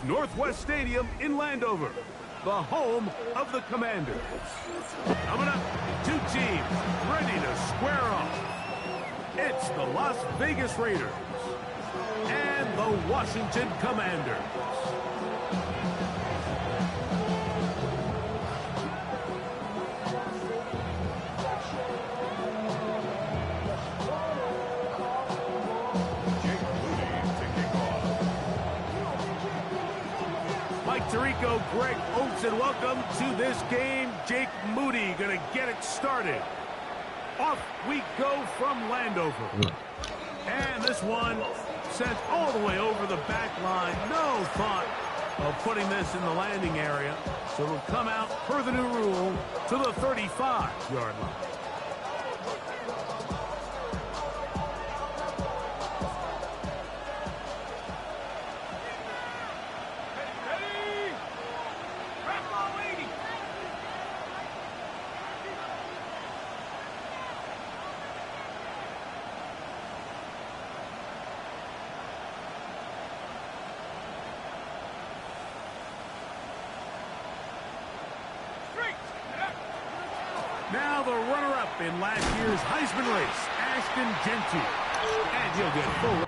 Northwest Stadium in Landover, the home of the Commanders. Coming up, two teams ready to square off. It's the Las Vegas Raiders and the Washington Commanders. Tirico, Greg Oates, and welcome to this game. Jake Moody going to get it started. Off we go from Landover. And this one sent all the way over the back line. No thought of putting this in the landing area. So it'll come out, per the new rule, to the 35-yard line. Now the runner-up in last year's Heisman race, Ashton Jeanty. And he'll get full.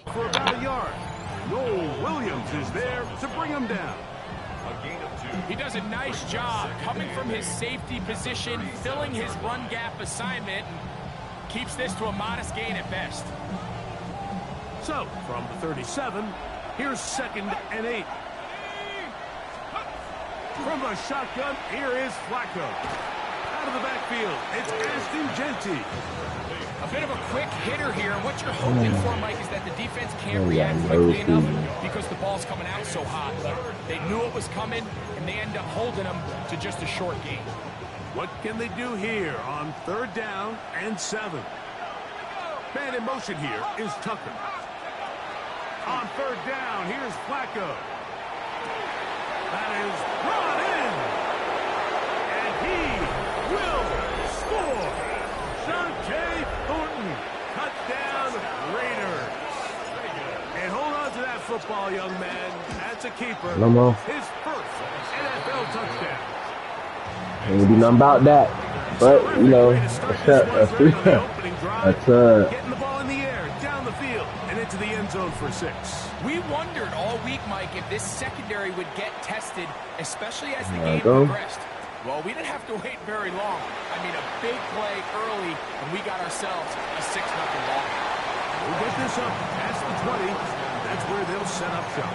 For about a yard. Noel Williams is there to bring him down. A gain of 2. He does a nice job coming from his safety position, filling his run gap assignment, and keeps this to a modest gain at best. So, from the 37, here's 2nd and 8. From the shotgun, here is Flacco. Out of the backfield, it's Ashton Jeanty. A bit of a quick hitter here. What you're hoping for, Mike, is that the defense can't react quickly enough because the ball's coming out so hot. But they knew it was coming, and they end up holding them to just a short gain. What can they do here on 3rd down and 7? Man in motion here is Tucker. On 3rd down, here's Flacco. That is brought in. And he will score. Shante Thornton, touchdown Raiders. And hold on to that football, young man. That's a keeper. His first NFL touchdown. Ain't do nothing about that. But, you know, that's getting the ball in the air, down the field, and into the end zone for 6. We wondered all week, Mike, if this secondary would get tested, especially as the game progressed. Well, we didn't have to wait very long. I mean, a big play early, and we got ourselves a 6-0 ball. We'll get this up past the 20. That's where they'll set up shop.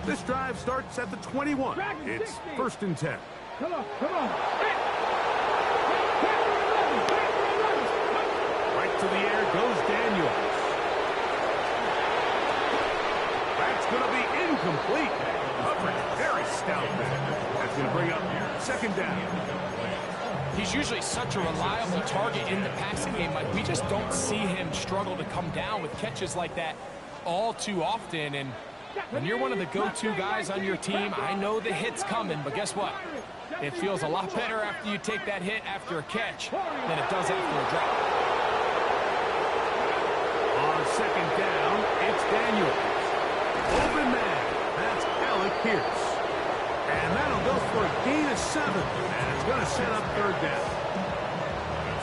This drive starts at the 21. It's 1st and 10. Come on, come on. Right to the air goes Daniels. That's going to be incomplete. Coverage very stout there. That's going to bring up 2nd down. He's usually such a reliable target in the passing game. Like, we just don't see him struggle to come down with catches like that all too often. And when you're one of the go-to guys on your team, I know the hit's coming, but guess what? It feels a lot better after you take that hit after a catch than it does after a drop. On 2nd down, it's Daniels. Open man, that's Alec Pierce. And that'll go for a gain of 7, and it's going to set up 3rd down.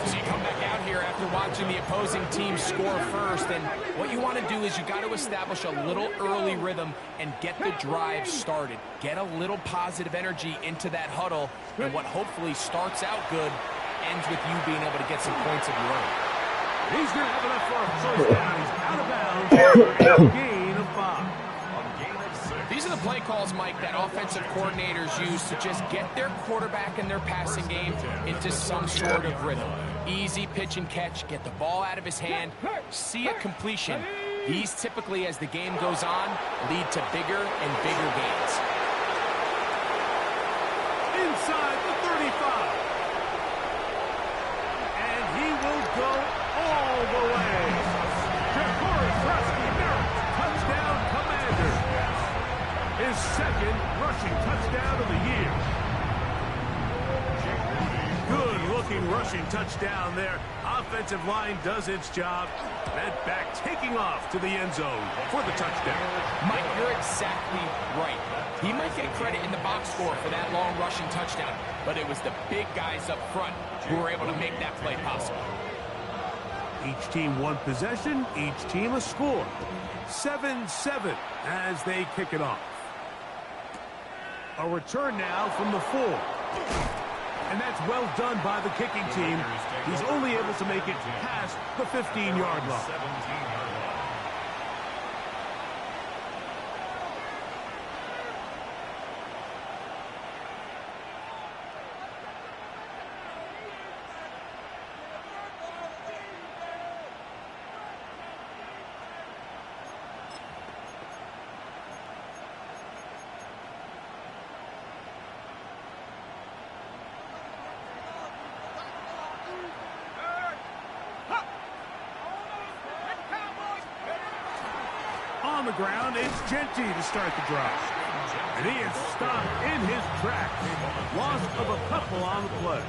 So you come back out here after watching the opposing team score first, and what you want to do is you got to establish a little early rhythm and get the drive started. Get a little positive energy into that huddle, and what hopefully starts out good ends with you being able to get some points of your own. He's going to have enough for a first down. He's out of bounds. Gain of 5. These are the play calls, Mike, that offensive coordinators use to just get their quarterback and their passing game into some sort of rhythm. Easy pitch and catch, get the ball out of his hand, see a completion. These typically, as the game goes on, lead to bigger and bigger gains. Inside the 35. And he will go all the way. DeForest Merritt, touchdown Commander. His second rushing touchdown of the year. Good-looking rushing touchdown there. Offensive line does its job. That back taking off to the end zone for the touchdown. Mike, you're exactly right. He might get credit in the box score for that long rushing touchdown, but it was the big guys up front who were able to make that play possible. Each team one possession, each team a score. 7-7 as they kick it off. A return now from the 4. And that's well done by the kicking team. He's only able to make it past the 15-yard line. On the ground, it's Jeanty to start the drive. And he is stopped in his tracks. Loss of a couple on the play.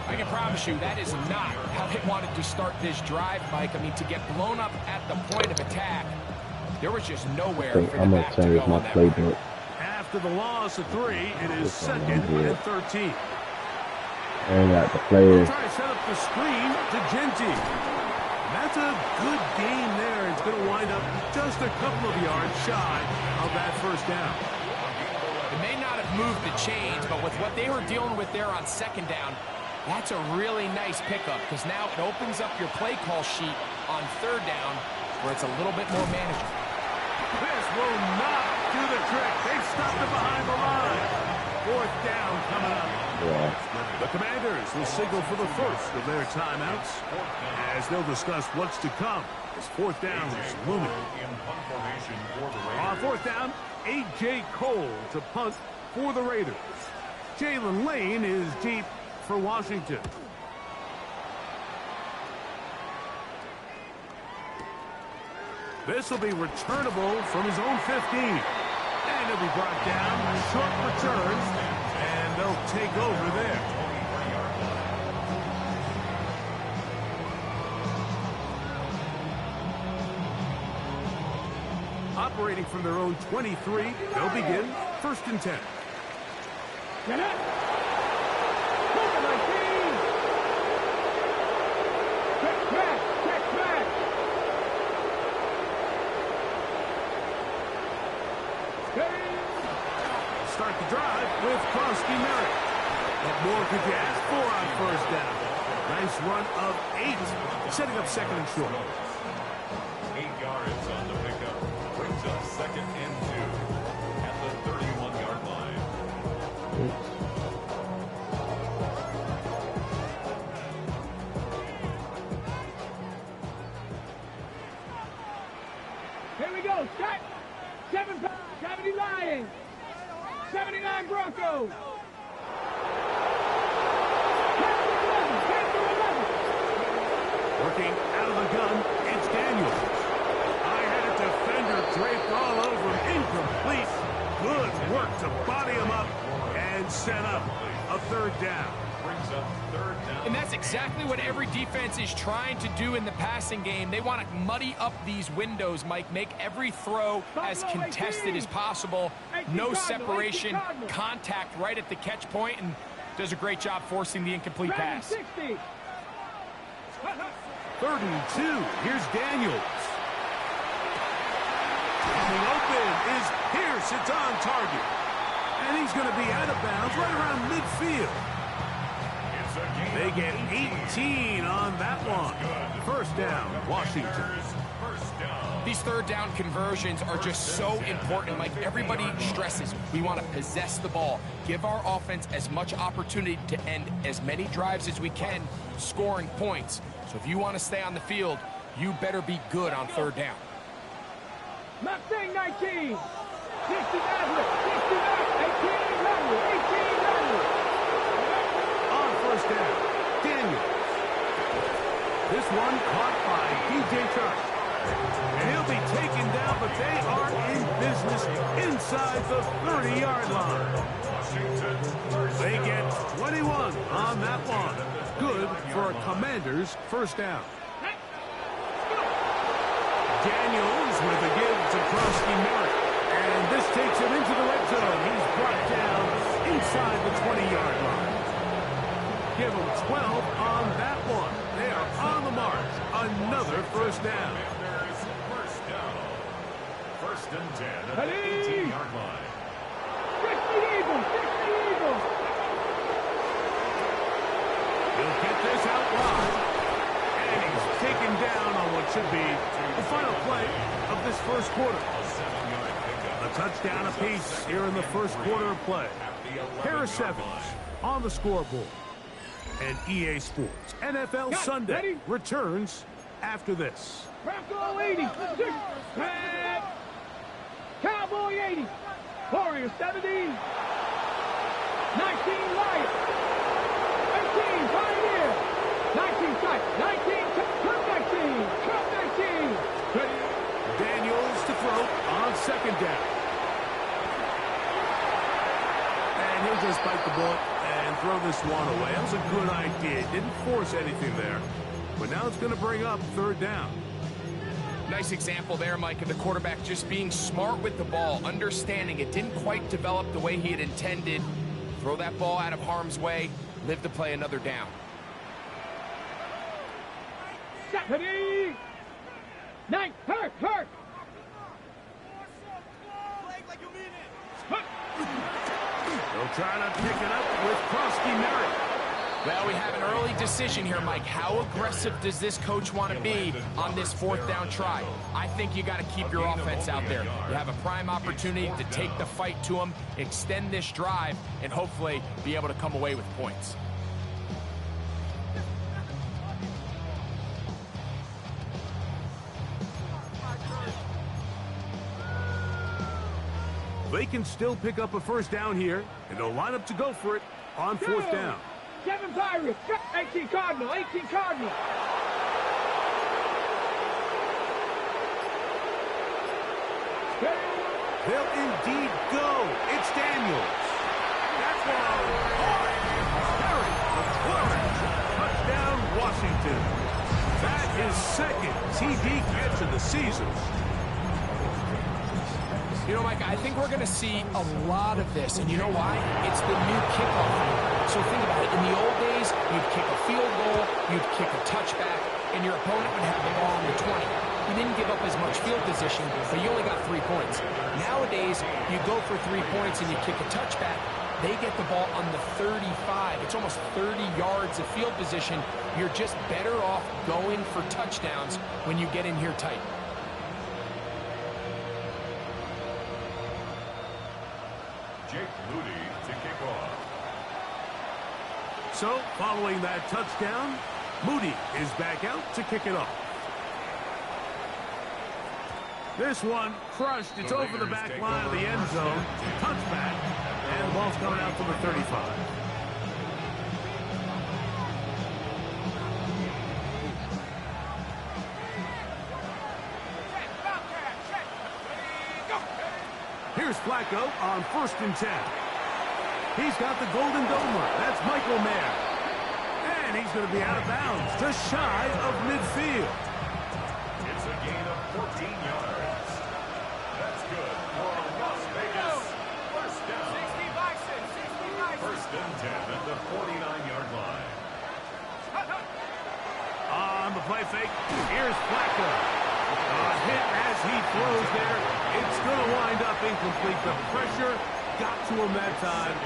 I can promise you that is not how they wanted to start this drive, Mike. I mean, to get blown up at the point of attack, there was just nowhere for the back to go on that play. After the loss of 3, it is 2nd and 13. And got the players. Try to set up the screen to Jeanty. That's a good game there. It's going to wind up just a couple of yards shy of that first down. It may not have moved the chains, but with what they were dealing with there on 2nd down, that's a really nice pickup because now it opens up your play call sheet on 3rd down where it's a little bit more manageable. This will not do the trick. They stopped it behind the line. 4th down coming up. Yeah. The Commanders will signal for the first of their timeouts as they'll discuss what's to come as 4th down is looming. On 4th down, A.J. Cole to punt for the Raiders. Jalen Lane is deep for Washington. This will be returnable from his own 15. And he'll be brought down. Short returns. And they'll take over there. Operating from their own 23, they'll begin 1st and 10. Get it! Start the drive with Krosky Merritt. What more could you ask for on 1st down? Nice run of 8, setting up 2nd and short. 8 yards on the pickup. Brings up 2nd and 2 at the 31-yard line. Here we go. Set. 70 Lions. 79 Broncos. Working out of the gun, it's Daniels. I had a defender draped all over him. Incomplete. Good work to body him up and set up a 3rd down. Brings up 3rd down. And that's exactly what every defense is trying to do in the passing game. They want to muddy up these windows, Mike, make every throw as contested as possible. No separation, contact right at the catch point, and does a great job forcing the incomplete pass. 3rd and 2. Here's Daniels. Coming open is Pierce. It's on target. And he's going to be out of bounds right around midfield. It's a gain They get 18 on that one. First down, Washington. These third down conversions are just so important. Like everybody stresses, we want to possess the ball, give our offense as much opportunity to end as many drives as we can, scoring points. So if you want to stay on the field, you better be good on third down. Mustang 19. 60 Maverick. 69. 18 Maverick. 18 Maverick. On first down, Daniels. This one caught by DJ Chark. And he'll be taken down, but they are in business inside the 30-yard line. They get 21 on that one. Good for a Commanders first down. Daniels with a give to Krosky Merritt. And this takes him into the red zone. He's brought down inside the 20-yard line. Give him 12 on that one. They are on the march. Another first down. First and 10 at the 18-yard line. 60 Eagles. 60 Eagles. He'll get this out wide. And he's taken down on what should be the final play of this first quarter. A touchdown apiece here in the first quarter of play. Harris Evans on the scoreboard. And EA Sports NFL Sunday returns after this. Bronco 80. Pat. Cowboy 80. Warrior 70. 19 Lion. 18 Pioneer. 19 Sight. 19 Trump 19. Trump 19. Daniels to throw on second down. And he'll just bite the bullet and throw this one away. That was a good idea. Didn't force anything there. But now it's going to bring up third down. Nice example there, Mike, of the quarterback just being smart with the ball, understanding it didn't quite develop the way he had intended. Throw that ball out of harm's way, live to play another down. 70. 9. Hurt. They'll try to pick it up with Krosky Merritt. Well, we have an early decision here, Mike. How aggressive does this coach want to be on this fourth down try? I think you got to keep your offense out there. You have a prime opportunity to take the fight to them, extend this drive, and hopefully be able to come away with points. They can still pick up a first down here, and they'll line up to go for it on fourth down. 7 Pirates. 18 Cardinal. 18 Cardinal. They'll indeed go. It's Daniels. That's one. Harry McLaurin. Touchdown, Washington. That is second TD catch of the season. You know, Mike, I think we're going to see a lot of this, and you know why? It's the new kickoff rule. So think about it. In the old days, you'd kick a field goal, you'd kick a touchback, and your opponent would have the ball on the 20. You didn't give up as much field position, but you only got 3 points. Nowadays, you go for 3 points and you kick a touchback. They get the ball on the 35. It's almost 30 yards of field position. You're just better off going for touchdowns when you get in here tight. Jake Moody to kick off. So, following that touchdown, Moody is back out to kick it off. This one crushed. It's over the back line of the end zone. Touchback. And the ball's coming out to the 35. Here's Flacco on 1st and 10. He's got the golden domer. That's Michael Mayer. And he's going to be out of bounds, just shy of midfield. It's a gain of 14 yards. That's good for a Las Vegas first down. 60 First and 10 at the 49-yard line. On the play fake, here's Flacco. A hit as he throws there. It's going to wind up incomplete. The pressure got to him that time,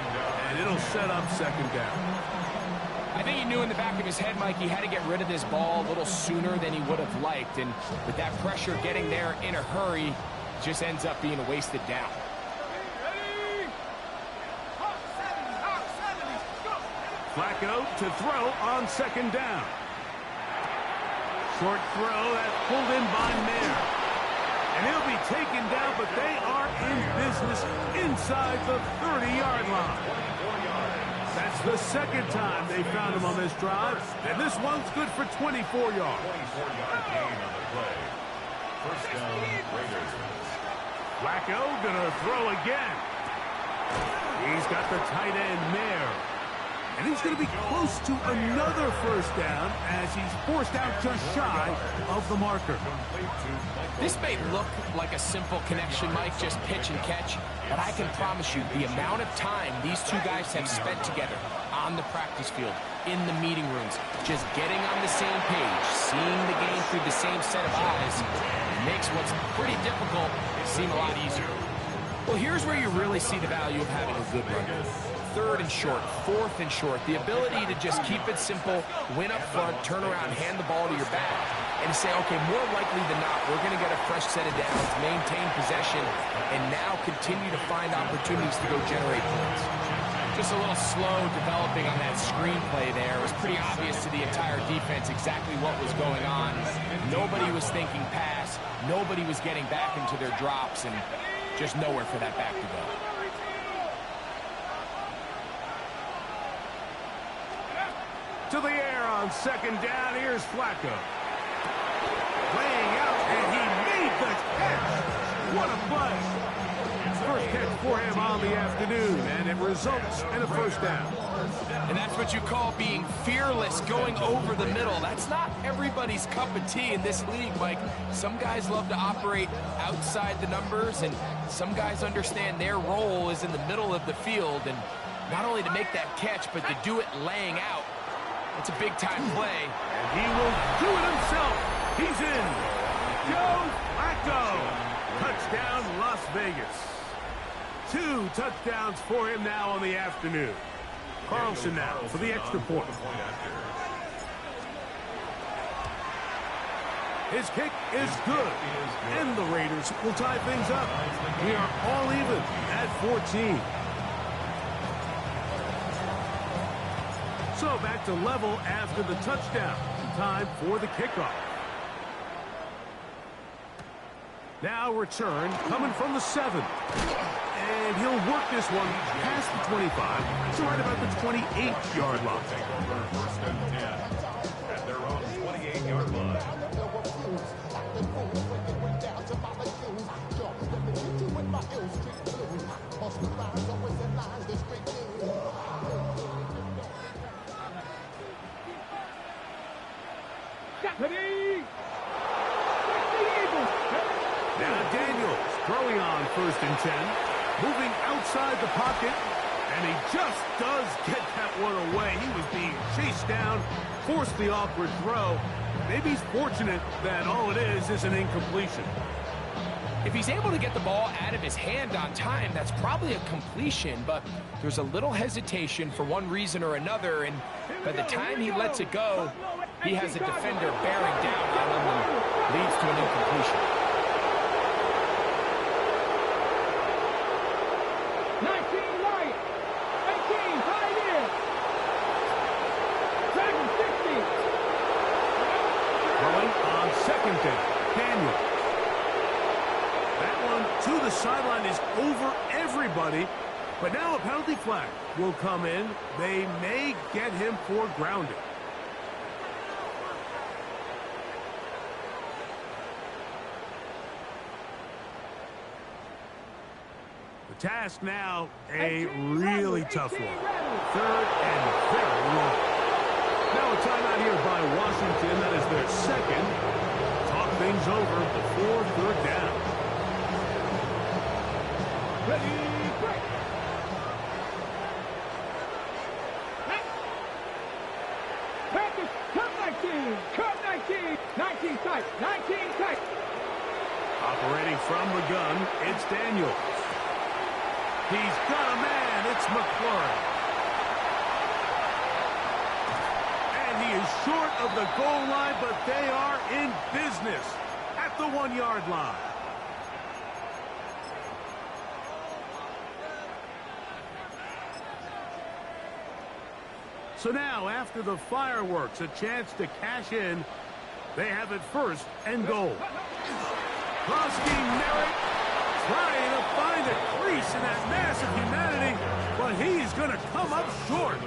and it'll set up second down. I think he knew in the back of his head, Mike, he had to get rid of this ball a little sooner than he would have liked. And with that pressure getting there in a hurry, just ends up being a wasted down. Flacco to throw on second down. Short throw that's pulled in by Mayer. And he'll be taken down, but they are in business inside the 30-yard line. That's the second time they found him on this drive, and this one's good for 24 yards. 24-yard gain on the play. First down, Raiders. Flacco gonna throw again. He's got the tight end Mayer. And he's going to be close to another first down as he's forced out just shy of the marker. This may look like a simple connection, Mike, just pitch and catch, but I can promise you the amount of time these two guys have spent together on the practice field, in the meeting rooms, just getting on the same page, seeing the game through the same set of eyes, makes what's pretty difficult seem a lot easier. Well, here's where you really see the value of having a good runner. Third and short, fourth and short, the ability to just keep it simple, win up front, turn around, hand the ball to your back, and say, okay, more likely than not, we're going to get a fresh set of downs, maintain possession, and now continue to find opportunities to go generate points. Just a little slow developing on that screenplay there. It was pretty obvious to the entire defense exactly what was going on. Nobody was thinking pass. Nobody was getting back into their drops, and just nowhere for that back to go. To the air on second down. Here's Flacco. Laying out, and he made the catch. What a play. First catch for him on the afternoon, and it results in a first down. And that's what you call being fearless, going over the middle. That's not everybody's cup of tea in this league, Mike. Some guys love to operate outside the numbers, and some guys understand their role is in the middle of the field, and not only to make that catch, but to do it laying out. It's a big-time play. And he will do it himself. He's in. Joe Flacco. Touchdown, Las Vegas. 2 touchdowns for him now on the afternoon. Carlson now for the extra point. His kick is good. And the Raiders will tie things up. We are all even at 14. So back to level after the touchdown. Time for the kickoff. Now return coming from the 7. And he'll work this one past the 25. So right about the 28-yard line. First and 10 at their own 28-yard line. Now Daniels throwing on first and 10. Moving outside the pocket. And he just does get that one away. He was being chased down. Forced the awkward throw. Maybe he's fortunate that all it is an incompletion. If he's able to get the ball out of his hand on time, that's probably a completion, but there's a little hesitation for one reason or another, and by the time he lets it go, he has a defender bearing down on him and leads to an incompletion. 19 right, 18 tight end, 760. Throwing on second down. Daniel. That one to the sideline is over everybody. But now a penalty flag will come in. They may get him for grounding. The task now, a really tough one. Third and very long. Now a timeout here by Washington. That is their second. Talk things over before third down. Ready, break. Practice, cut 19, cut 19, 19 tight, 19 tight. Operating from the gun, it's Daniels. He's got a man. It's McLaurin. And he is short of the goal line, but they are in business at the 1-yard line. So now, after the fireworks, a chance to cash in. They have it first and goal. Krosky Merritt trying to find a crease in that mass of humanity, but he's going to come up short.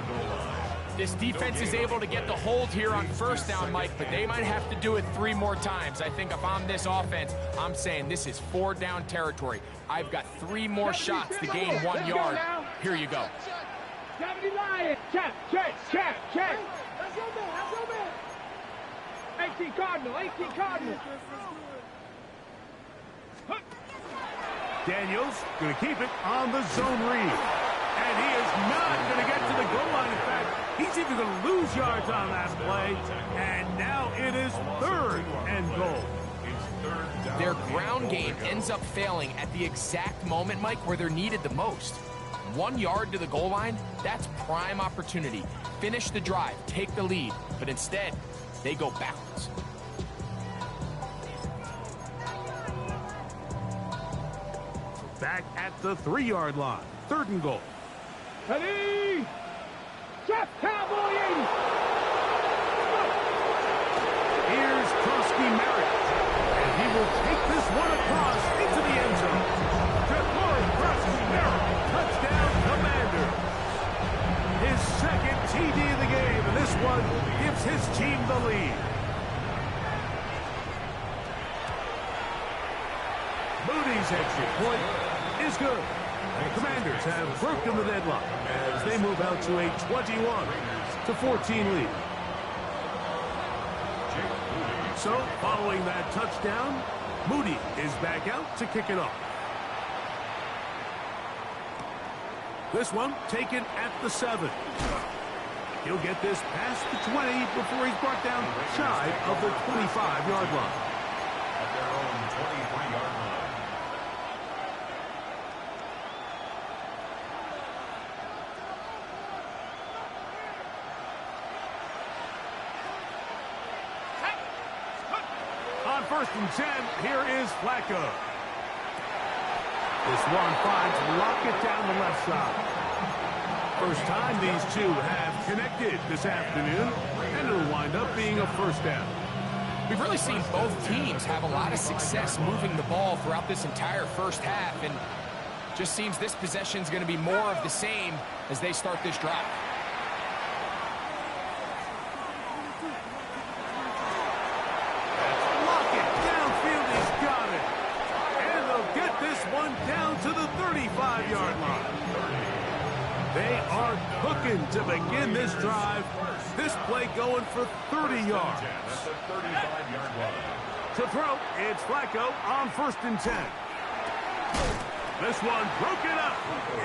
This defense is able to get the hold here on first down, Mike, but they might have to do it 3 more times. I think if I'm this offense, I'm saying this is 4-down territory. I've got 3 more shots to gain 1 yard. Here you go. 70 Lions. Check. Let's go, man. 18 Cardinal. Daniels going to keep it on the zone read. And he is not going to get to the goal line. In fact, he's even going to lose yards on that play. And now it is 3rd and goal. Their ground game ends up failing at the exact moment, Mike, where they're needed the most. 1 yard to the goal line, that's prime opportunity. Finish the drive, take the lead. But instead, they go backwards. Back at the 3-yard line. 3rd and goal. Ready? Jeff Cowboy 80. Here's Krosky Merritt. And he will take this one across into the end zone. DeForest Krosky Merritt. Touchdown, Commanders. His 2nd TD of the game. And this one gives his team the lead. Moody's extra point is good. The Commanders have broken the deadlock as they move out to a 21-14 lead. So, following that touchdown, Moody is back out to kick it off. This one taken at the 7. He'll get this past the 20 before he's brought down shy of the 25-yard line. At their own 23-yard line. On 1st and 10, here is Flacco. This one finds Lockett down the left side. First time these two have connected this afternoon, and it'll wind up being a 1st down. We've really seen both teams have a lot of success moving the ball throughout this entire first half, and just seems this possession is going to be more of the same as they start this drive. Down to the 35-yard line. They are cooking to begin this drive. This play going for 30 yards. That's the 35-yard line. To throw, it's Flacco on 1st and 10. This one broken up.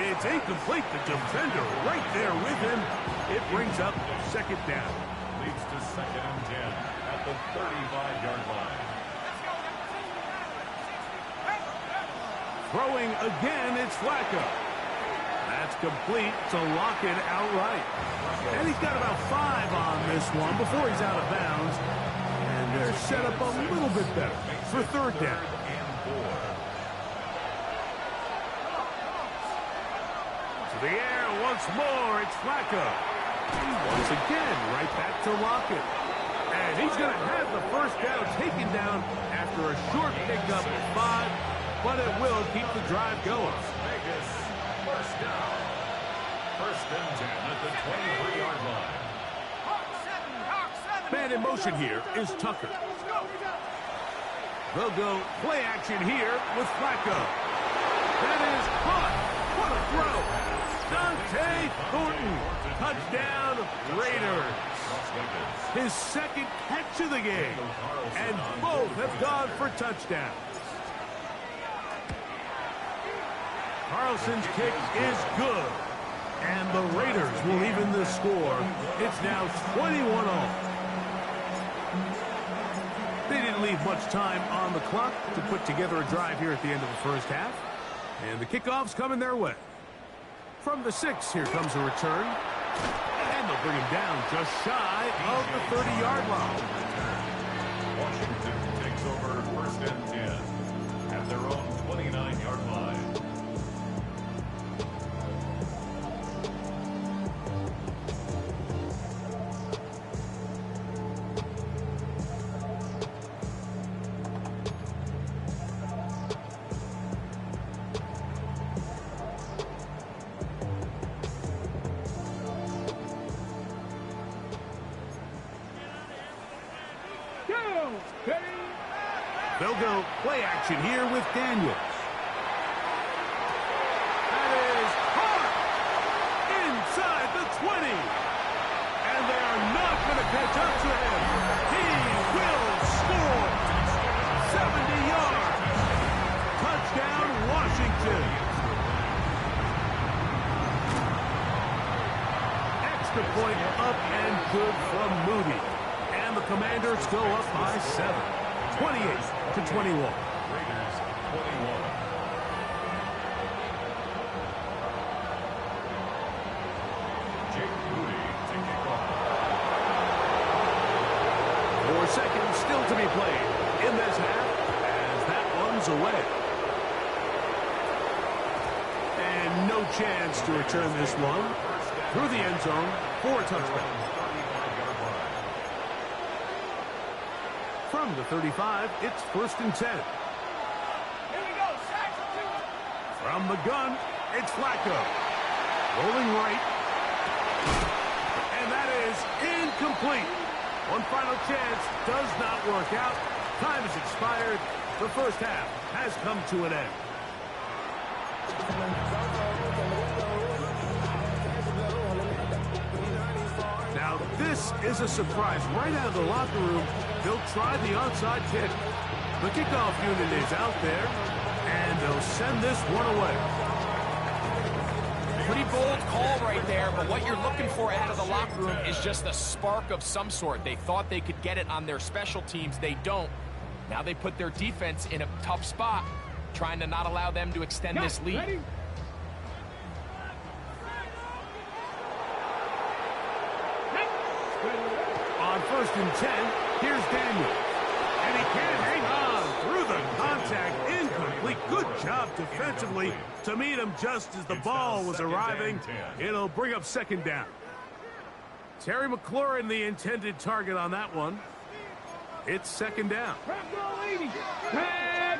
It's incomplete. The defender right there with him. It brings up 2nd down. Leads to 2nd and 10 at the 35-yard line. Throwing again, it's Flacco. That's complete to Lockett outright. And he's got about 5 on this one before he's out of bounds. And they're set up a little bit better for 3rd down. To the air once more, it's Flacco. Once again, right back to Lockett. And he's going to have the 1st down taken down after a short pickup at 5. But it will keep the drive going. Vegas, 1st down. 1st and 10 at the 23-yard line. Man in motion here is Tucker. They'll go play action here with Flacco. That is caught. What a throw. Dante Thornton. Touchdown, Raiders. His 2nd catch of the game. And both have gone for touchdowns. Carlson's kick is good. And the Raiders will even the score. It's now 21-all. They didn't leave much time on the clock to put together a drive here at the end of the first half. And the kickoff's coming their way. From the 6, here comes a return. And they'll bring him down just shy of the 30-yard line. Washington takes over first and 10 at their own 29-yard line. They'll go play action here with Daniels. That is hard inside the 20. And they are not going to catch up to him. He will score. 70 yards. Touchdown, Washington. Extra point up and good from Moody. And the Commanders go up by 7. 28-21. Raiders 21. Jake Moody to kick off. 4 seconds still to be played in this half as that one's away. And no chance to return this one through the end zone for a touchdown. From the 35, it's first and 10. Here we go. From the gun, it's Flacco. Rolling right. And that is incomplete. One final chance does not work out. Time has expired. The first half has come to an end. Now, this is a surprise. Right out of the locker room, they'll try the onside kick. The kickoff unit is out there, and they'll send this one away. Pretty bold call right there, but what you're looking for out of the locker room is just a spark of some sort. They thought they could get it on their special teams. They don't. Now they put their defense in a tough spot, trying to not allow them to extend this lead. Ready? On first and 10, here's Daniels. And he can't hang on through the contact. Incomplete. Good job defensively to meet him just as the ball was arriving. It'll bring up second down. Terry McLaurin, the intended target on that one. It's second down. Back row 80. Tag.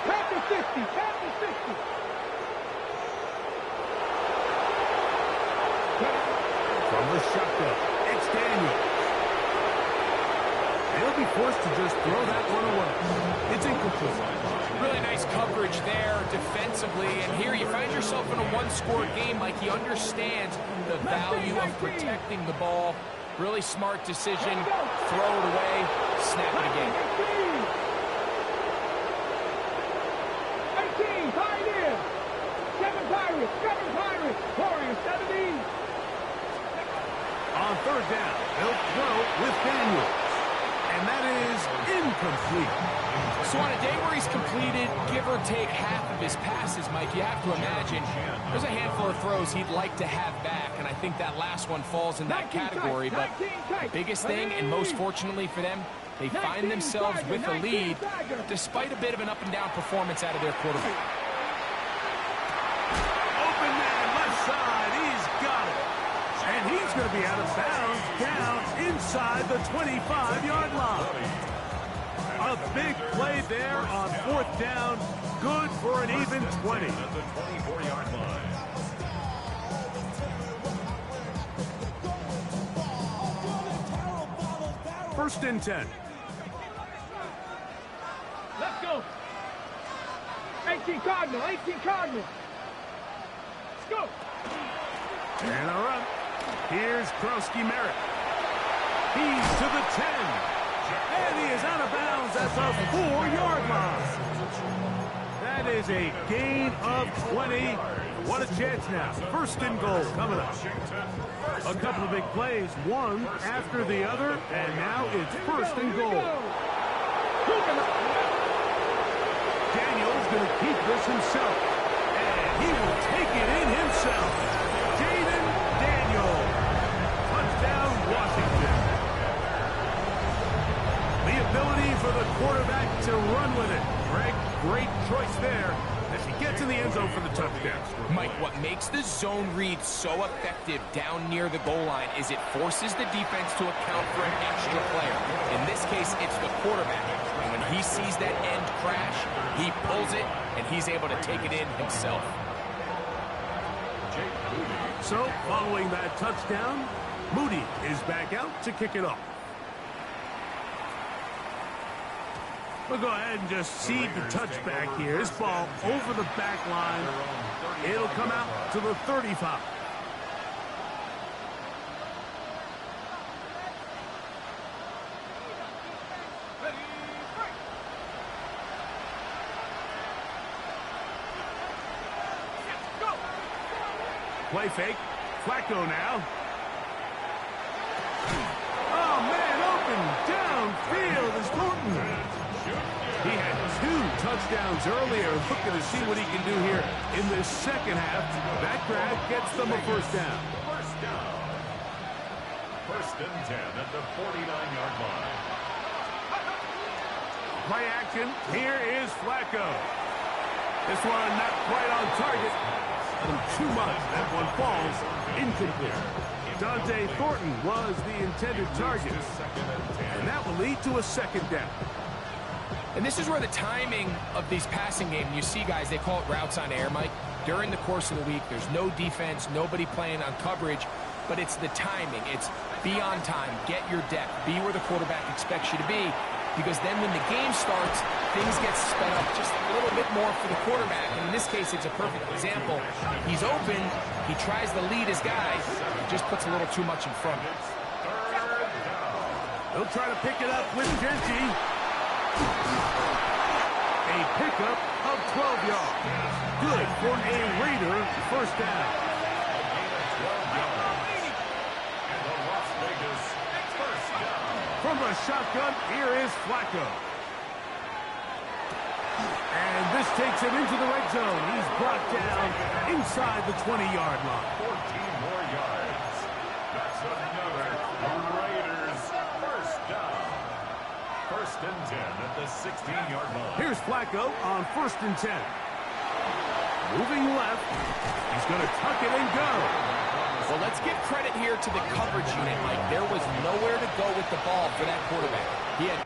Back to 50. Back to 60. From the shotgun, it's Daniels. They'll be forced to just throw that one away. It's incomplete. Really nice coverage there defensively, and here you find yourself in a one-score game. Like, he understands the value of protecting the ball. Really smart decision. Throw it away, snap it again. 18, Pioneer. 7 Pirates, 7 Pirates. Warriors, 17. On third down, they'll throw with Daniels. And that is incomplete. So on a day where he's completed, give or take half of his passes, Mike, you have to imagine there's a handful of throws he'd like to have back, and I think that last one falls in that category. But the biggest thing, and most fortunately for them, they find themselves with a lead despite a bit of an up-and-down performance out of their quarterback. Open man, left side, he's got it. And he's going to be out of bounds down inside the 25-yard line. A big play there on fourth down. Good for an even 20. At the 24-yard line. First and 10. Let's go. 18 Cardinal, 18 Cardinal. Let's go. And a run. Here's Krosky Merritt. He's to the 10. And he is out of bounds at the 4-yard line. That is a gain of 20. What a chance now. First and goal coming up. A couple of big plays, one after the other, and now it's first and goal. Daniels going to keep this himself. And he will take it in himself. Jaden Daniels. ability for the quarterback to run with it. Greg, great choice there as he gets in the end zone for the touchdown. Mike, what makes the zone read so effective down near the goal line is it forces the defense to account for an extra player. In this case, it's the quarterback. And when he sees that end crash, he pulls it, and he's able to take it in himself. So, following that touchdown, Moody is back out to kick it off. We'll go ahead and just seed the touchback here. This ball over the back line. It'll come out to the 35. Play fake. Flacco now. Oh, man, open downfield is Thornton. He had 2 touchdowns earlier. Looking to see what he can do here in this second half. That grab gets them a first down. First down. First and 10 at the 49-yard line. Play action. Here is Flacco. This one not quite on target. Too much. That one falls incomplete. Dante Thornton was the intended target. And that will lead to a second down. And this is where the timing of these passing games, you see guys, they call it routes on air, Mike. During the course of the week, there's no defense, nobody playing on coverage, but it's the timing. It's be on time, get your depth, be where the quarterback expects you to be, because then when the game starts, things get sped up just a little bit more for the quarterback. And in this case, it's a perfect example. He's open, he tries to lead his guy, just puts a little too much in front. He'll try to pick it up with Genty. A pickup of 12 yards. Good for a Raider first down. From the shotgun, here is Flacco. And this takes him into the red zone. He's brought down inside the 20-yard line. 14 more yards. That's another Raiders first down. First and 10 at the 16-yard line. Here's Flacco on first and 10. Moving left. He's going to tuck it and go. Well, let's give credit here to the coverage unit, Mike. There was nowhere to go with the ball for that quarterback. He had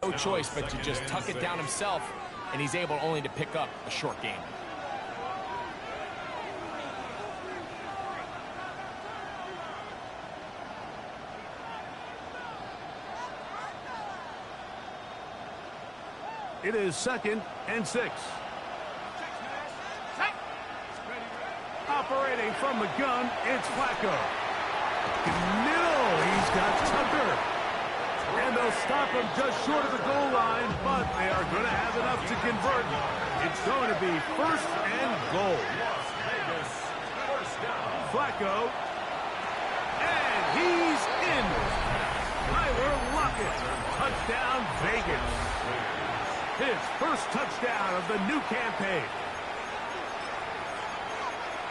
no choice but to just tuck it down himself, and he's able only to pick up a short gain. It is second and 6. Operating from the gun, it's Flacco. No, he's got Tucker. And they'll stop him just short of the goal line, but they are going to have enough to convert. It's going to be first and goal. Las Vegas first down. Flacco. And he's in. Tyler Lockett. Touchdown, Vegas. His first touchdown of the new campaign.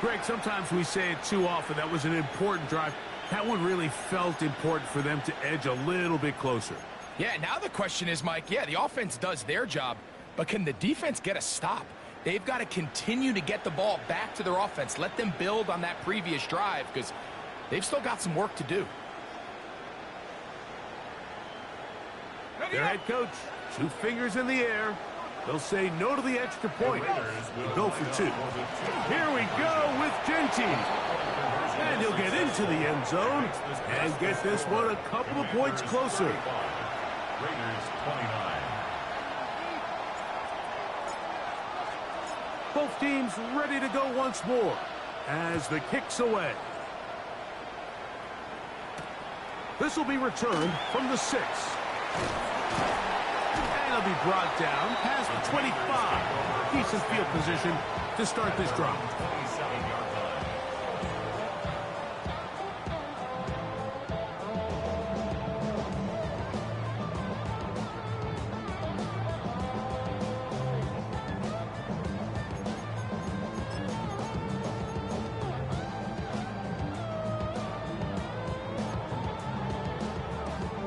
Greg, sometimes we say it too often. That was an important drive. That one really felt important for them to edge a little bit closer. Yeah, now the question is, Mike, yeah, the offense does their job, but can the defense get a stop? They've got to continue to get the ball back to their offense. Let them build on that previous drive because they've still got some work to do. Their head coach, 2 fingers in the air. They'll say no to the extra point. They go for 2. Here we go with Genty. And he'll get into the end zone and get this one a couple of points closer. Raiders 29. Both teams ready to go once more as the kick's away. This will be returned from the 6. And it'll be brought down past the 25. Decent field position to start this drive.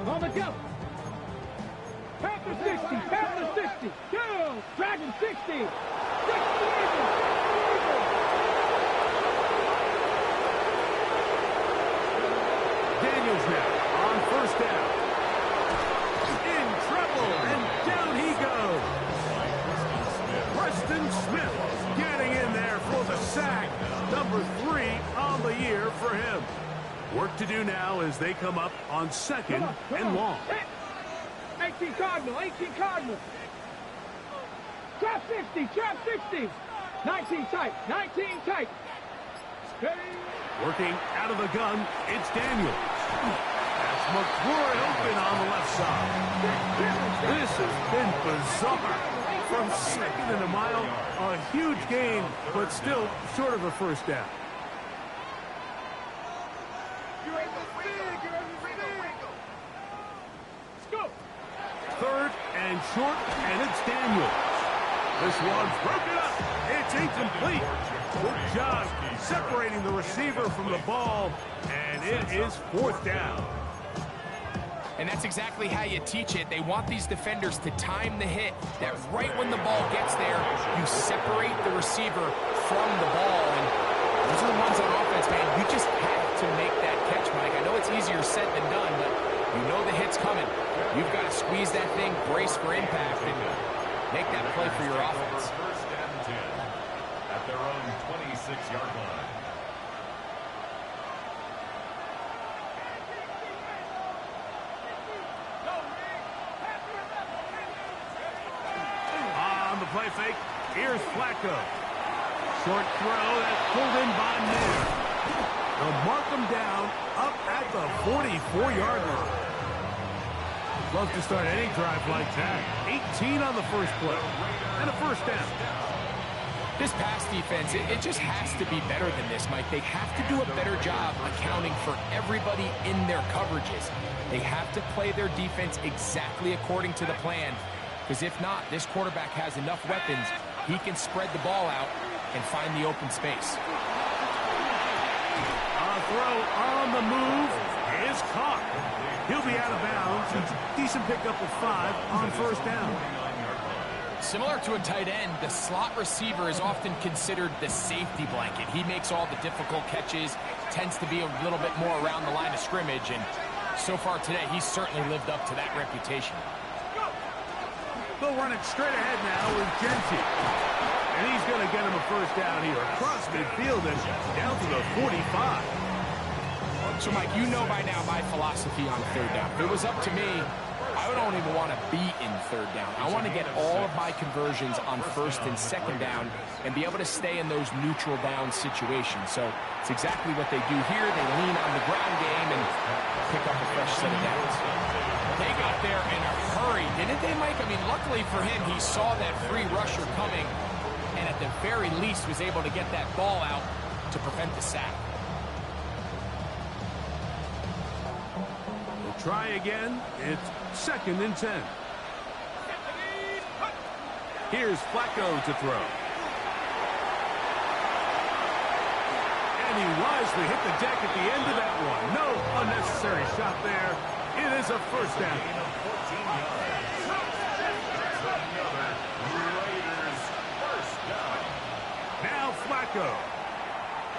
On the go. Panther 60, Panther 60. Go. Dragon 60. 60 Eagles. Daniels now on first down. In trouble, and down he goes. Preston Smith getting in there for the sack. Number 3 on the year for him. Work to do now as they come up on second and long. 18 Cardinal, 18 Cardinal. Trap 60, trap 60. 19 tight, 19 tight. Steady. Working out of the gun, it's Daniels. That's McCrory open on the left side. This has been bizarre. From second and a mile, a huge gain, but still short of a first down. Third and short, and it's Daniels. This one's broken up. It's incomplete. Good job separating the receiver from the ball, and it is fourth down. And that's exactly how you teach it. They want these defenders to time the hit, that right when the ball gets there, you separate the receiver from the ball. And those are the ones on offense, man. You just have to make that catch, Mike. I know it's easier said than done, but you know the hit's coming. You've got to squeeze that thing, brace for impact, and make that play for your offense. First and 10 at their own 26-yard line. On the play fake, here's Flacco. Short throw that's pulled in by Nair. They'll mark him down up at the 44-yard line. Love to start any drive like that. 18 on the first play. And a first down. This pass defense, it just has to be better than this, Mike. They have to do a better job accounting for everybody in their coverages. They have to play their defense exactly according to the plan. Because if not, this quarterback has enough weapons. He can spread the ball out and find the open space. A throw on the move is caught. He'll be out of bounds. Decent pickup of 5 on first down. Similar to a tight end, the slot receiver is often considered the safety blanket. He makes all the difficult catches, tends to be a little bit more around the line of scrimmage, and so far today, he's certainly lived up to that reputation. They'll run it straight ahead now with Genty. And he's going to get him a first down here across midfield and down to the 45. So, Mike, you know by now my philosophy on third down. If it was up to me, I don't even want to be in third down. I want to get all of my conversions on first and second down and be able to stay in those neutral down situations. So it's exactly what they do here. They lean on the ground game and pick up a fresh set of downs. They got there in a hurry, didn't they, Mike? I mean, luckily for him, he saw that free rusher coming and at the very least was able to get that ball out to prevent the sack. Try again. It's second and 10. Here's Flacco to throw. And he wisely hit the deck at the end of that one. No unnecessary shot there. It is a first down. Now Flacco.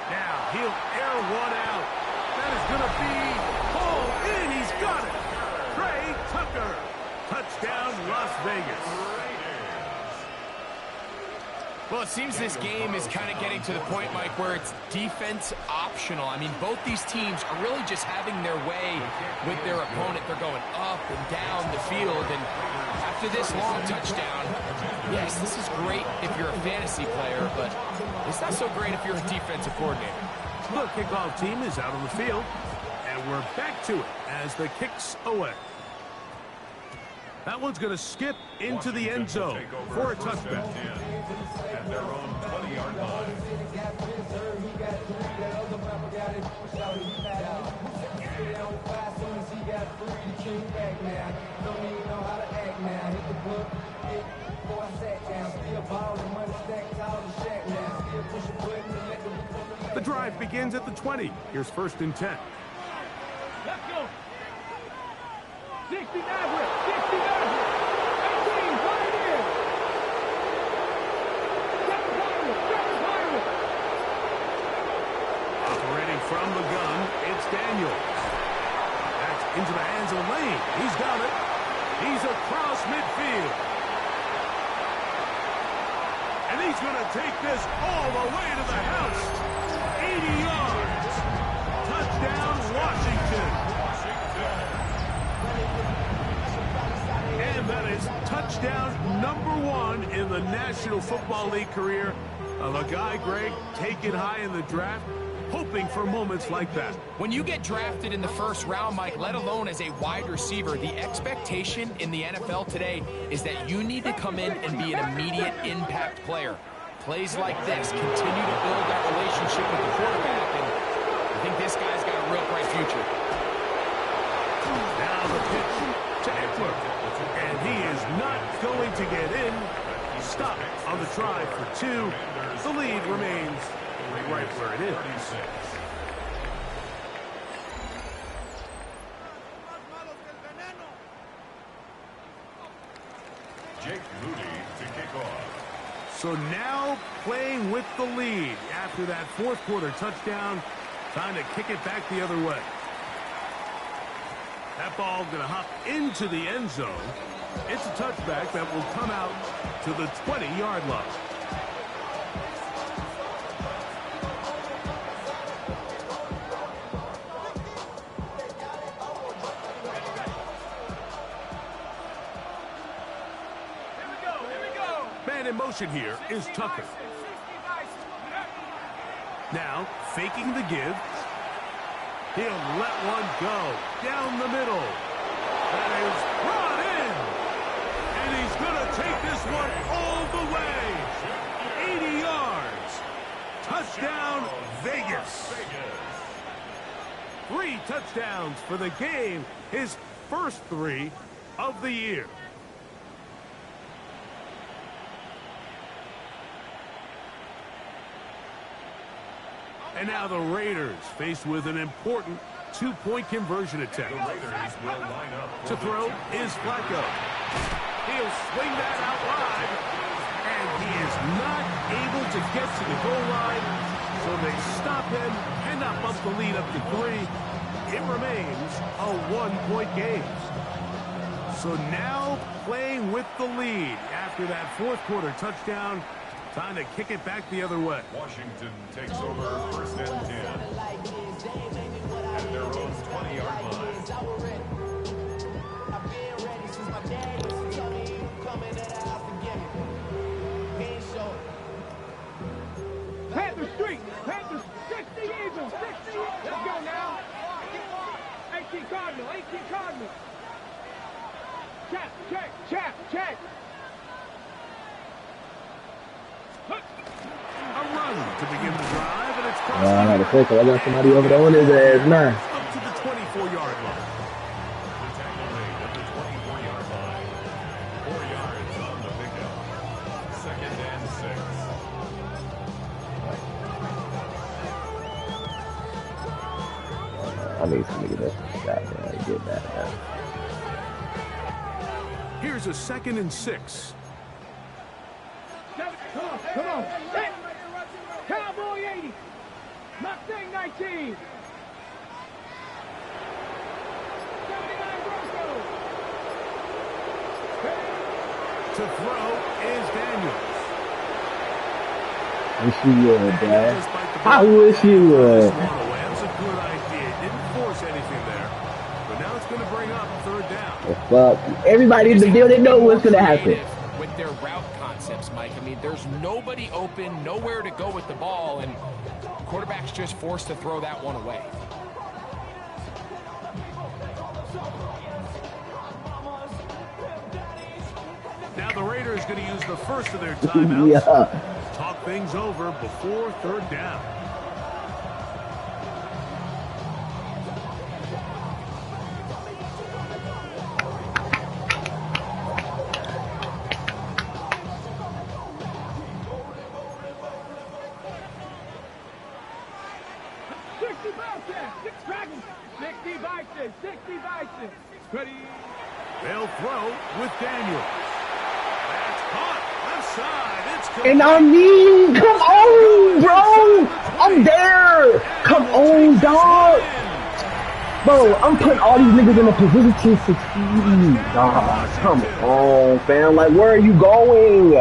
Now he'll air one out. That is going to be pulled in. He's got it. Trey Tucker. Touchdown, Las Vegas. Well, it seems this game is kind of getting to the point, Mike, where it's defense optional. I mean, both these teams are really just having their way with their opponent. They're going up and down the field, and after this long touchdown, yes, this is great if you're a fantasy player, but it's not so great if you're a defensive coordinator. The kickoff team is out on the field, and And we're back to it as the kick's away. That one's going to skip into the end zone for a touchback. At their own 20-yard line. The drive begins at the 20. Here's 1st and 10. Let's go. 60 Maverick. 60 Maverick. 18, Pioneer. 7 Pirate. 7 Pirate. Operating from the gun, it's Daniels. That's into the hands of Lane. He's got it. He's across midfield. And he's going to take this all the way to the house. 80 yards. Touchdown, Washington. And that is touchdown #1 in the National Football League career of a guy, Greg, taken high in the draft, hoping for moments like that. When you get drafted in the 1st round, Mike, let alone as a wide receiver, the expectation in the NFL today is that you need to come in and be an immediate impact player. Plays like this continue to build that relationship with the quarterback, and I think this guy's got a real bright future. Now the pitch to Eckler, and he is not going to get in. Stop on the try for 2. The lead remains right where it is. Jake Moody to kick off. So now playing with the lead after that 4th quarter touchdown. Time to kick it back the other way. That ball going to hop into the end zone. It's a touchback that will come out to the 20-yard line. Man in motion here is Tucker. Now faking the give. He'll let one go down the middle. That is brought in. And he's going to take this one all the way. 80 yards. Touchdown, Vegas. 3 touchdowns for the game. His first 3 of the year. And now the Raiders faced with an important 2-point conversion attempt. The Raiders will line up. To throw is Flacco. He'll swing that out wide. And he is not able to get to the goal line. So they stop him and not bump the lead up to 3. It remains a 1-point game. So now playing with the lead after that 4th quarter touchdown. Time to kick it back the other way. Washington takes over 1st and 10. At their own 20-yard line. Panther Street. Panther 60 Eagles. 60. Let's go now. 18 Cardinal. 18 Cardinal. Check. A run to begin the drive, and it's crossed. I got to say, I got somebody over there on his ass now. Up to the 24-yard line. The tackle made at the 24-yard line. 4 yards on the pickup. 2nd and 6. I need some nigga that's shot, man. Get that, man. Here's a 2nd and 6. Come on. Hey. Cowboy 80. Mustang 19. 79 Broncos. To throw is Daniels. Wish you would, Dad. I wish you would. That's a good idea. Didn't force anything there. But now it's going to bring up 3rd down. Well, everybody in the building know what's going to happen. With their route concepts, Mike. I mean, there's nobody open, nowhere to go with the ball, and quarterback's just forced to throw that one away. Now the Raiders going to use the first of their timeouts. Yeah. Talk things over before third down. They'll throw with Daniel. That's caught. Left side. It's And I mean, come on, bro. I'm there. Come on, dog. Bro, I'm putting all these niggas in a position to succeed. Dog, come on, fam. Like, where are you going?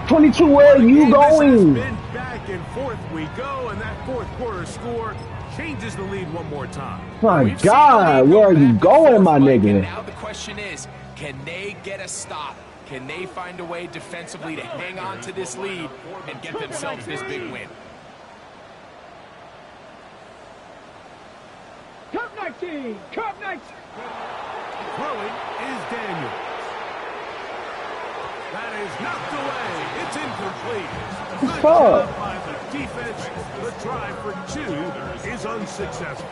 22, where are you going? Back and forth we go, and that fourth quarter score changes the lead one more time. My God, where are you going, my nigga? Now the question is, can they get a stop? Can they find a way defensively to hang on to this lead and get themselves this big win? Cup 19! Cup 19! Throwing is Daniel. That is knocked away. It's incomplete. Good job by the defense. The try for 2 is unsuccessful.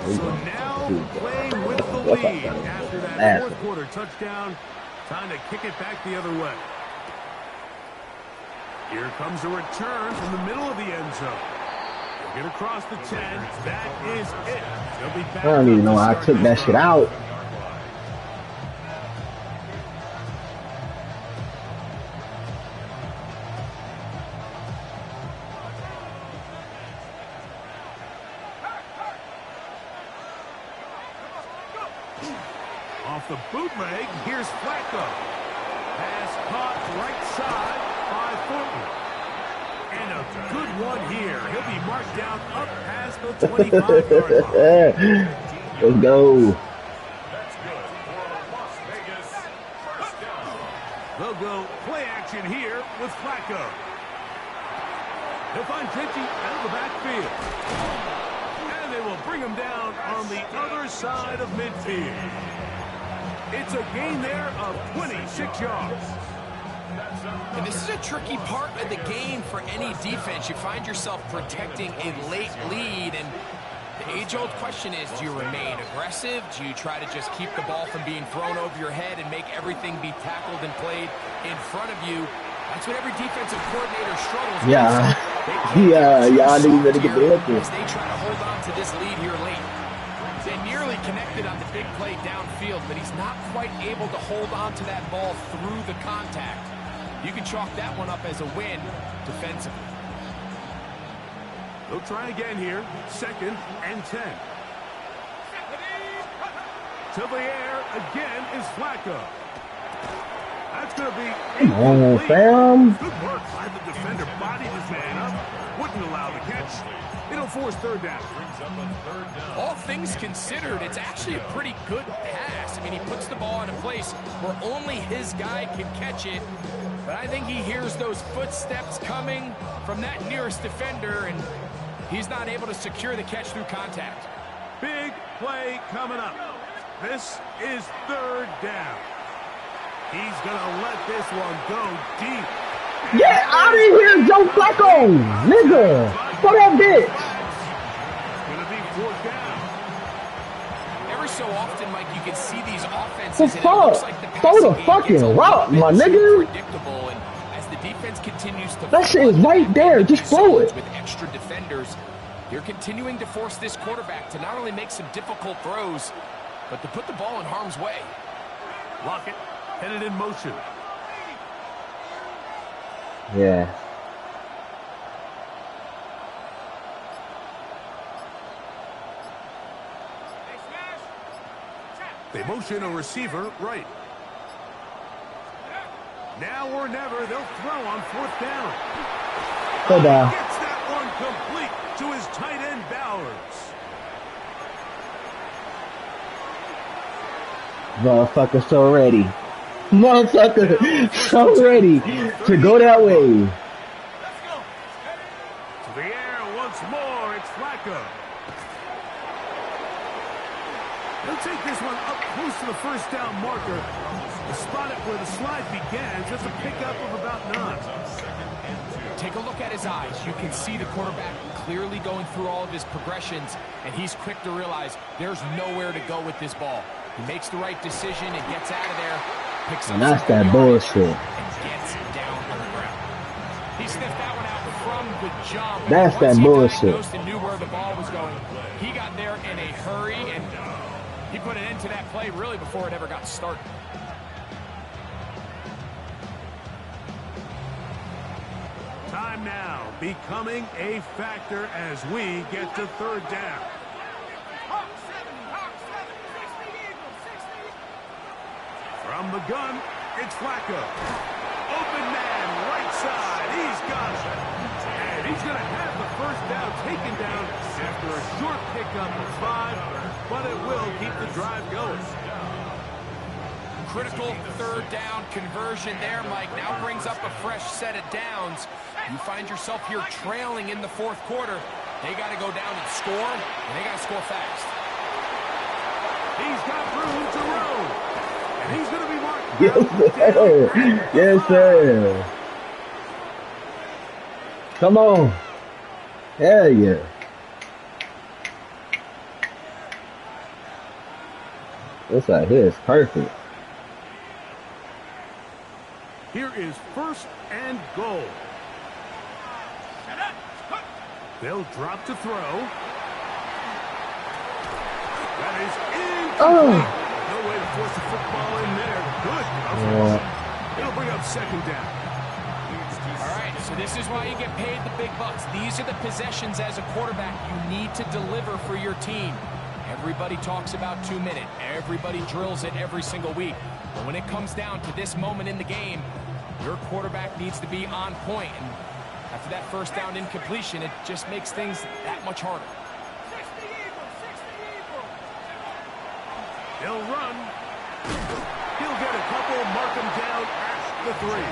So now playing with the lead after that fourth quarter touchdown. Time to kick it back the other way. Here comes a return from the middle of the end zone. Get across the 10. That is it. They'll be back. I don't even know how I took that shit out. Off the bootleg, here's Flacco. Pass caught right side by Thornton. And a good one here. He'll be marked down up past the 25-yard line. Let's go. That's good for Las Vegas. First down. They'll go play action here with Flacco. He'll find Teddy out of the backfield. And they will bring him down on the other side of midfield. It's a gain there of 26 yards. And this is a tricky part of the game for any defense. You find yourself protecting a late lead, and the age-old question is, do you remain aggressive? Do you try to just keep the ball from being thrown over your head and make everything be tackled and played in front of you? That's what every defensive coordinator struggles with. Yeah. Y'all niggas better get the answer. As they try to hold on to this lead here late. They nearly connected on the big play downfield, but he's not quite able to hold on to that ball through the contact. You can chalk that one up as a win defensively. They'll try again here. 2nd and 10. To the air again is Flacco. That's going to be Come on, fam. Good work by the defender. Bodied his man up. Wouldn't allow the catch. It'll force third down. All things considered, it's actually a pretty good pass. I mean, he puts the ball in a place where only his guy can catch it. But I think he hears those footsteps coming from that nearest defender, and he's not able to secure the catch through contact. Big play coming up. This is third down. He's going to let this one go deep. Get out of here, Joe Flacco! Nigga! Throw that bitch! It's going to be fourth down. Every so often, Mike, you can see these offenses, The and it fuck? looks like the Throw the passing game gets a fucking little rock, bit my too nigga. predictable, and as the defense continues to That shit is right there. Just throw it. with extra defenders, you're continuing to force this quarterback to not only make some difficult throws, but to put the ball in harm's way. Lockett headed in motion. Yeah. They motion a receiver right. Now or never, they'll throw on fourth down. Go down. Gets that one complete to his tight end, Bowers. Motherfucker so ready. Motherfucker so ready to go that way. To the air once more, it's Flacco. He'll take this one up close to the first down marker. Spot it where the slide began. Just a pickup of about 9. Take a look at his eyes. You can see the quarterback clearly going through all of his progressions, and he's quick to realize there's nowhere to go with this ball. He makes the right decision and gets out of there, picks up And that's some that bullshit. and gets down on the ground. He sniffed that one out from the jump. That's that bullshit. Once he diagnosed and knew where the ball was going, he got there in a hurry, and he put an end to that play really before it ever got started. Time now becoming a factor as we get to third down. From the gun, it's Flacco. Open man, right side. He's got it. And he's going to have the first down taken down after a short pickup of 5, but it will keep the drive going. Critical third down conversion there, Mike. Now brings up a fresh set of downs. You find yourself here trailing in the fourth quarter. They got to go down and score, and they got to score fast. He's got room to roam. And he's going to be marked. Yes, sir. Yes, sir. Come on. Hell yeah. This right here is perfect. Here is first and goal. They'll drop to throw. That is incomplete. No way to force the football in there. Good coverage. It'll bring up second down. All right, so this is why you get paid the big bucks. These are the possessions as a quarterback you need to deliver for your team. Everybody talks about 2 minute. Everybody drills it every single week. But when it comes down to this moment in the game, your quarterback needs to be on point. And after that first down incompletion, it just makes things that much harder. He'll run. He'll get a couple, mark him down at the 3.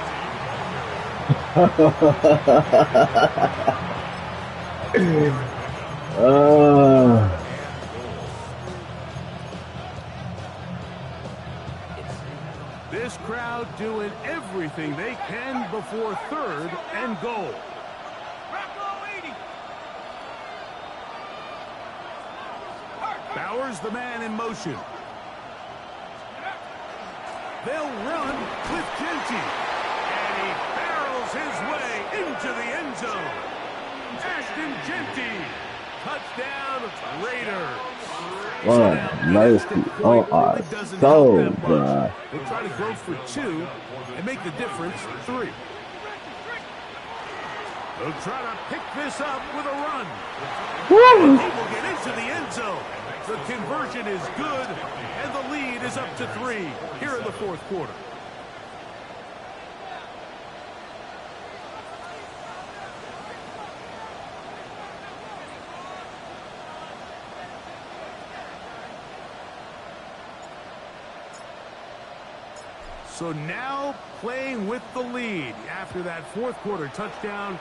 This crowd doing everything they can before third and goal. Bowers the man in motion. They'll run with Genty. And he barrels his way into the end zone. Ashton Genty. Touchdown, Raiders. Lord mercy on our soul, bruh. We'll try to go for 2 and make the difference 3. They'll try to pick this up with a run. And he will get into the end zone. The conversion is good, and the lead is up to 3 here in the fourth quarter. So now playing with the lead after that fourth quarter touchdown,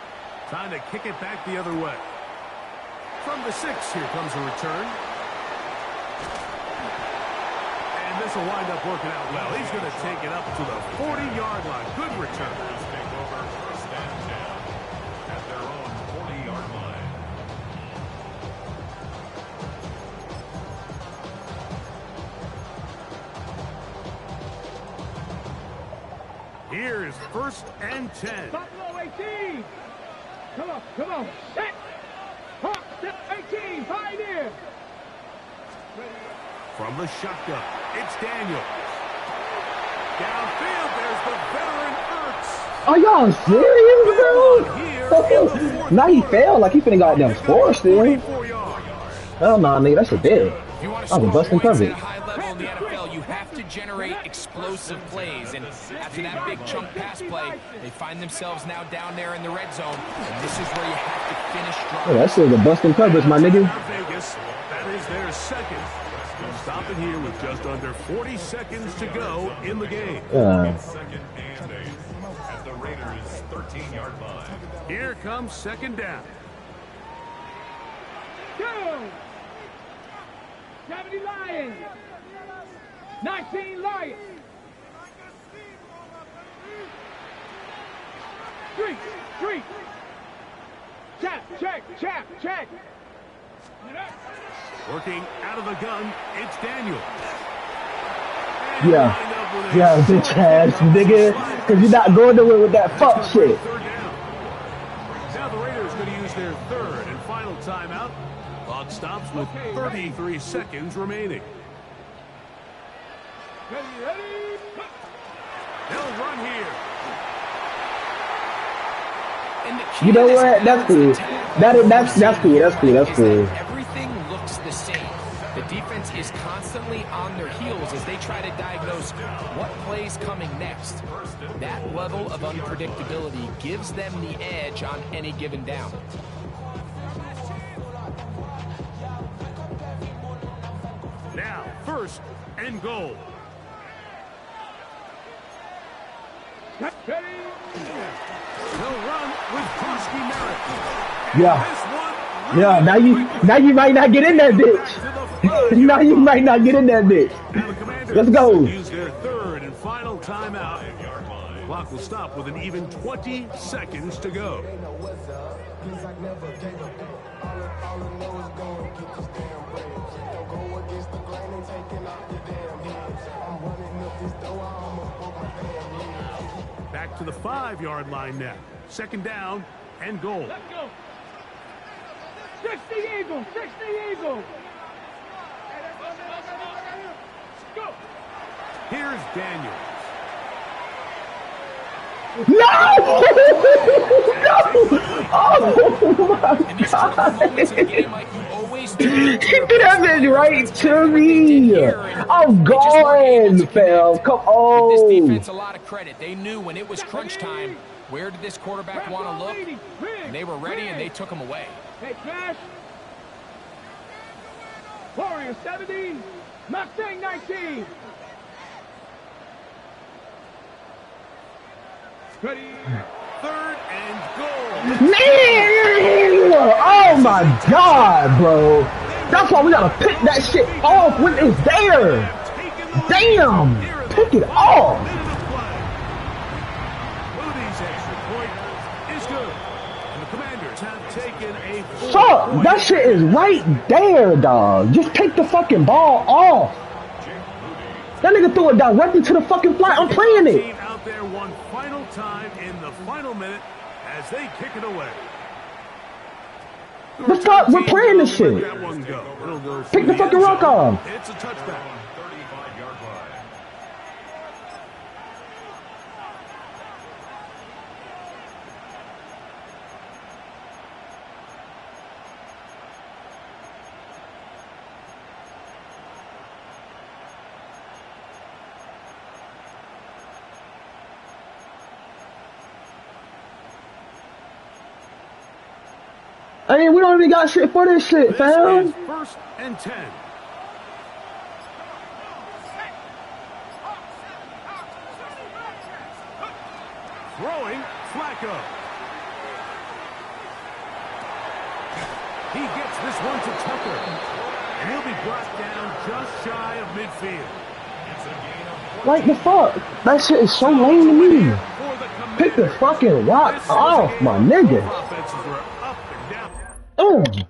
trying to kick it back the other way. From the 6, here comes a return. And this will wind up working out well. He's going to take it up to the 40-yard line. Good return. Take over first and 10 at their own 40-yard line. Here is first and 10. Buffalo 18. Come on. Set. Hawk, set 18. Pioneer. From the shotgun, it's Daniels. Downfield, there's the veteran Ertz. Are y'all serious, bro? Now he fell like he finna got them forced in. 44 yards. Hell nah, nigga, that's a dead. If you want to That was a score busting points at a coverage. high level in the NFL, you have to generate explosive plays. And after that big chunk pass play, they find themselves now down there in the red zone. And this is where you have to finish Oh, strong. that shit's a busting coverage, my nigga. Vegas, that is their second. We'll stop it here with just under 40 seconds to go in the game. Second and 8 at the Raiders' 13-yard line. Here comes second down. Go. 70 Lions. 19 Lions. Street. Check. Working out of the gun, it's Daniel. Yeah, bitch ass nigga, cause you're not going nowhere with that fuck shit. Third down. Now the Raiders going to use their third and final timeout. Clock stops with 33 seconds remaining. Ready. They'll run here. You know what? That's cool. That's cool. Everything looks the same. The defense is constantly on their heels as they try to diagnose what play's coming next. That level of unpredictability gives them the edge on any given down. Now, first and goal. Ready. He'll run with Krusky Merritt. Yeah. This one Yeah, now you might not get in that bitch. Now you might not get in that bitch. Now the Commanders Let's go. use their third and final timeout. Clock will stop with an even 20 seconds to go. Back to the 5-yard line now. Second down and goal. Let's go. 60 Eagles. Go. Here's Daniel. No! No! Oh my In these critical moments of the game, Mike, you always turn to your Get that bitch right to me! I'm gone, fam. Come Give this on. defense a lot of credit. They knew when it was crunch time, where did this quarterback want to look? And they were ready and they took him away. Hey, Cash. Warrior 70. Mustang 19. Ready. Third and goal. Man! Oh my god, bro. That's why we gotta pick that shit off when it's there. Damn! Pick it off. Moody's extra point is good. And the Commanders have taken a Fuck! That shit is right there, dog. Just take the fucking ball off. That nigga threw it directly to the fucking fly. I'm playing it. team out there one final time in the final minute as they kick it away. The fuck? We're playing this Let shit. that one go. It'll go Pick through the fucking end rock zone. off. It's a touchback. 35-yard line. I mean, we don't even got shit for this shit, This fam. is first and 10. Throwing, Flacco. He gets this one to Tucker. And he'll be brought down just shy of midfield. Like the fuck? That shit is so lame to me. For the Pick the Commanders. fucking rock This was a off, game my where nigga. both offenses were up and down.